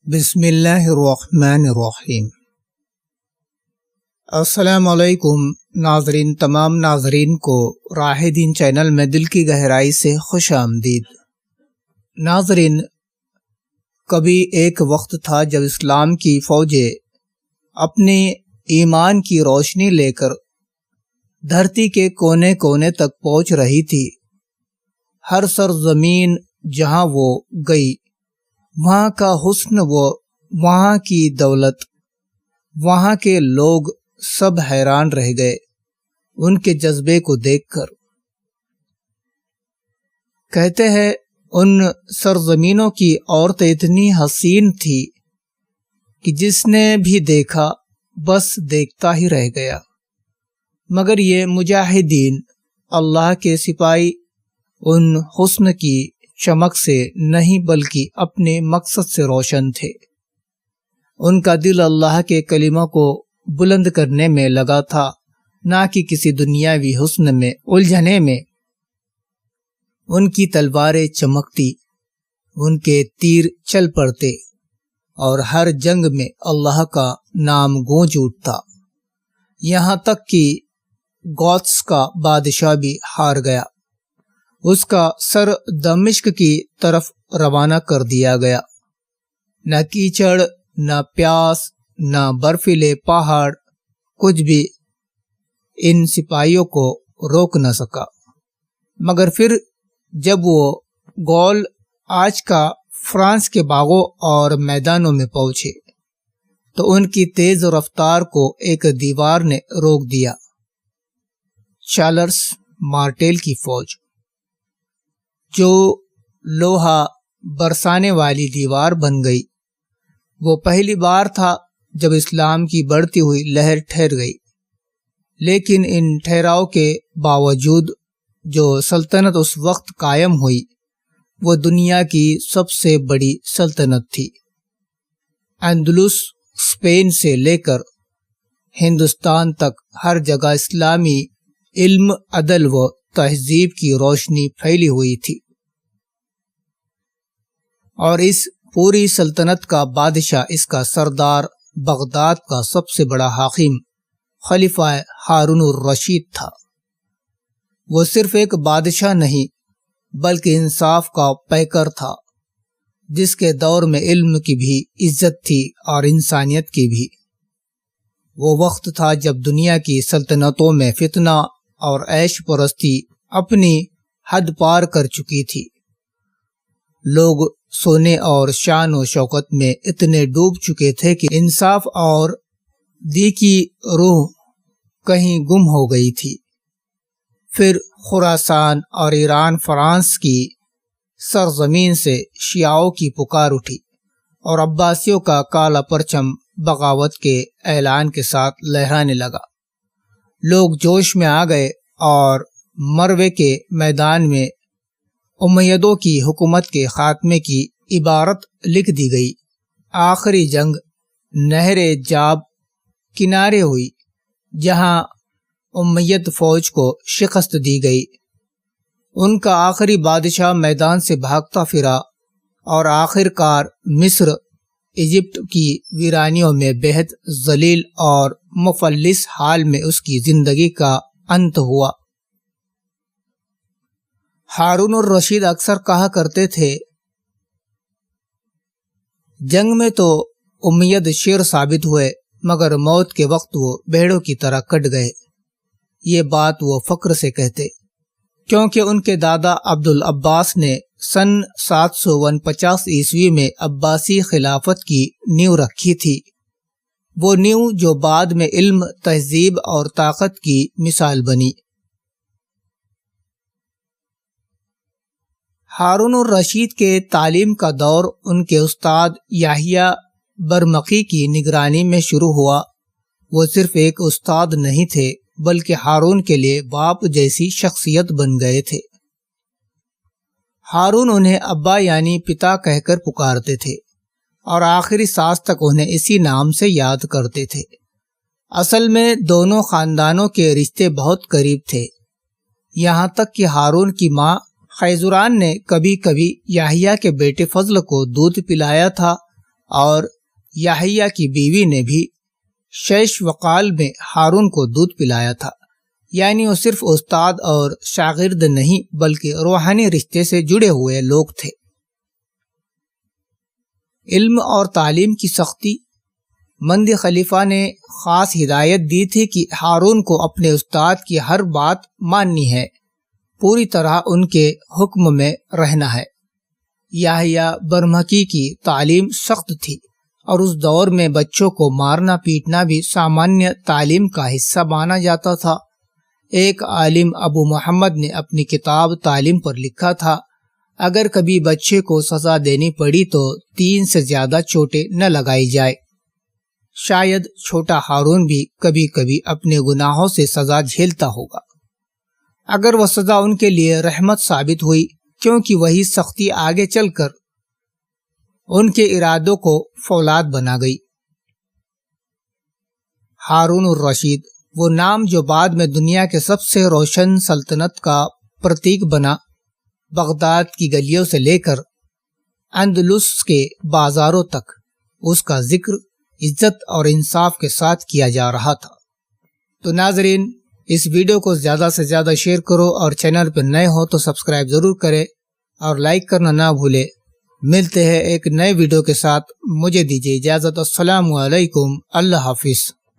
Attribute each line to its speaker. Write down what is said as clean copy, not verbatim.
Speaker 1: بسم اللہ الرحمن الرحیم۔ السلام علیکم ناظرین، تمام ناظرین کو راہ دین چینل میں دل کی گہرائی سے خوش آمدید۔ ناظرین، کبھی ایک وقت تھا جب اسلام کی فوجیں اپنے ایمان کی روشنی لے کر دھرتی کے کونے کونے تک پہنچ رہی تھی۔ ہر سرزمین جہاں وہ گئی، وہاں کا حسن، وہاں کی دولت، وہاں کے لوگ سب حیران رہ گئے ان کے جذبے کو دیکھ کر۔ کہتے ہیں ان سرزمینوں کی عورتیں اتنی حسین تھی کہ جس نے بھی دیکھا بس دیکھتا ہی رہ گیا، مگر یہ مجاہدین، اللہ کے سپاہی، ان حسن کی چمک سے نہیں بلکہ اپنے مقصد سے روشن تھے۔ ان کا دل اللہ کے کلمہ کو بلند کرنے میں لگا تھا، نہ کہ کسی دنیاوی حسن میں الجھنے میں۔ ان کی تلواریں چمکتی، ان کے تیر چل پڑتے اور ہر جنگ میں اللہ کا نام گونج اٹھتا، یہاں تک کہ گوتس کا بادشاہ بھی ہار گیا۔ اس کا سر دمشق کی طرف روانہ کر دیا گیا۔ نہ کیچڑ، نہ پیاس، نہ برفیلے پہاڑ، کچھ بھی ان سپاہیوں کو روک نہ سکا۔ مگر پھر جب وہ گول آج کا فرانس کے باغوں اور میدانوں میں پہنچے تو ان کی تیز رفتار کو ایک دیوار نے روک دیا، چارلس مارٹل کی فوج، جو لوہا برسانے والی دیوار بن گئی۔ وہ پہلی بار تھا جب اسلام کی بڑھتی ہوئی لہر ٹھہر گئی، لیکن ان ٹھہراؤ کے باوجود جو سلطنت اس وقت قائم ہوئی وہ دنیا کی سب سے بڑی سلطنت تھی۔ اندلس، اسپین سے لے کر ہندوستان تک ہر جگہ اسلامی علم، عدل و تہذیب کی روشنی پھیلی ہوئی تھی، اور اس پوری سلطنت کا بادشاہ، اس کا سردار، بغداد کا سب سے بڑا حاکم خلیفہ ہارون الرشید تھا۔ وہ صرف ایک بادشاہ نہیں بلکہ انصاف کا پیکر تھا، جس کے دور میں علم کی بھی عزت تھی اور انسانیت کی بھی۔ وہ وقت تھا جب دنیا کی سلطنتوں میں فتنہ اور عیش پرستی اپنی حد پار کر چکی تھی۔ لوگ سونے اور شان و شوکت میں اتنے ڈوب چکے تھے کہ انصاف اور دی کی روح کہیں گم ہو گئی تھی۔ پھر خراسان اور ایران فرانس کی سرزمین سے شیعوں کی پکار اٹھی اور عباسیوں کا کالا پرچم بغاوت کے اعلان کے ساتھ لہرانے لگا۔ لوگ جوش میں آ گئے اور مروے کے میدان میں امیدوں کی حکومت کے خاتمے کی عبارت لکھ دی گئی۔ آخری جنگ نہر جاب کنارے ہوئی، جہاں امید فوج کو شکست دی گئی۔ ان کا آخری بادشاہ میدان سے بھاگتا پھرا اور آخر کار مصر، ایجپٹ کی ویرانیوں میں بہت ذلیل اور مفلس حال میں اس کی زندگی کا انت ہوا۔ ہارون الرشید اکثر کہا کرتے تھے، جنگ میں تو امید شیر ثابت ہوئے مگر موت کے وقت وہ بھیڑوں کی طرح کٹ گئے۔ یہ بات وہ فخر سے کہتے کیونکہ ان کے دادا عبد العباس نے سن 749 عیسوی میں عباسی خلافت کی نیو رکھی تھی، وہ نیو جو بعد میں علم، تہذیب اور طاقت کی مثال بنی۔ ہارون الرشید کے تعلیم کا دور ان کے استاد یحییٰ برمکی کی نگرانی میں شروع ہوا۔ وہ صرف ایک استاد نہیں تھے بلکہ ہارون کے لیے باپ جیسی شخصیت بن گئے تھے۔ ہارون انہیں ابا یعنی پتا کہہ کر پکارتے تھے اور آخری سانس تک انہیں اسی نام سے یاد کرتے تھے۔ اصل میں دونوں خاندانوں کے رشتے بہت قریب تھے، یہاں تک کہ ہارون کی ماں خیزران نے کبھی کبھی یحییٰ کے بیٹے فضل کو دودھ پلایا تھا اور یحییٰ کی بیوی نے بھی شیش وقال میں ہارون کو دودھ پلایا تھا، یعنی وہ صرف استاد اور شاگرد نہیں بلکہ روحانی رشتے سے جڑے ہوئے لوگ تھے۔ علم اور تعلیم کی سختی مندی خلیفہ نے خاص ہدایت دی تھی کہ ہارون کو اپنے استاد کی ہر بات ماننی ہے، پوری طرح ان کے حکم میں رہنا ہے۔ یحییٰ برمکی کی تعلیم سخت تھی اور اس دور میں بچوں کو مارنا پیٹنا بھی سامانیہ تعلیم کا حصہ مانا جاتا تھا۔ ایک عالم ابو محمد نے اپنی کتاب تعلیم پر لکھا تھا، اگر کبھی بچے کو سزا دینی پڑی تو 3 سے زیادہ چوٹیں نہ لگائی جائے۔ شاید چھوٹا ہارون بھی کبھی کبھی اپنے گناہوں سے سزا جھیلتا ہوگا، اگر وہ سزا ان کے لیے رحمت ثابت ہوئی، کیونکہ وہی سختی آگے چل کر ان کے ارادوں کو فولاد بنا گئی۔ ہارون الرشید وہ نام جو بعد میں دنیا کے سب سے روشن سلطنت کا پرتیک بنا، بغداد کی گلیوں سے لے کر اندلس کے بازاروں تک اس کا ذکر عزت اور انصاف کے ساتھ کیا جا رہا تھا۔ تو ناظرین، اس ویڈیو کو زیادہ سے زیادہ شیئر کرو اور چینل پر نئے ہو تو سبسکرائب ضرور کرے اور لائک کرنا نہ بھولے۔ ملتے ہیں ایک نئے ویڈیو کے ساتھ، مجھے دیجیے اجازت۔ السلام علیکم، اللہ حافظ۔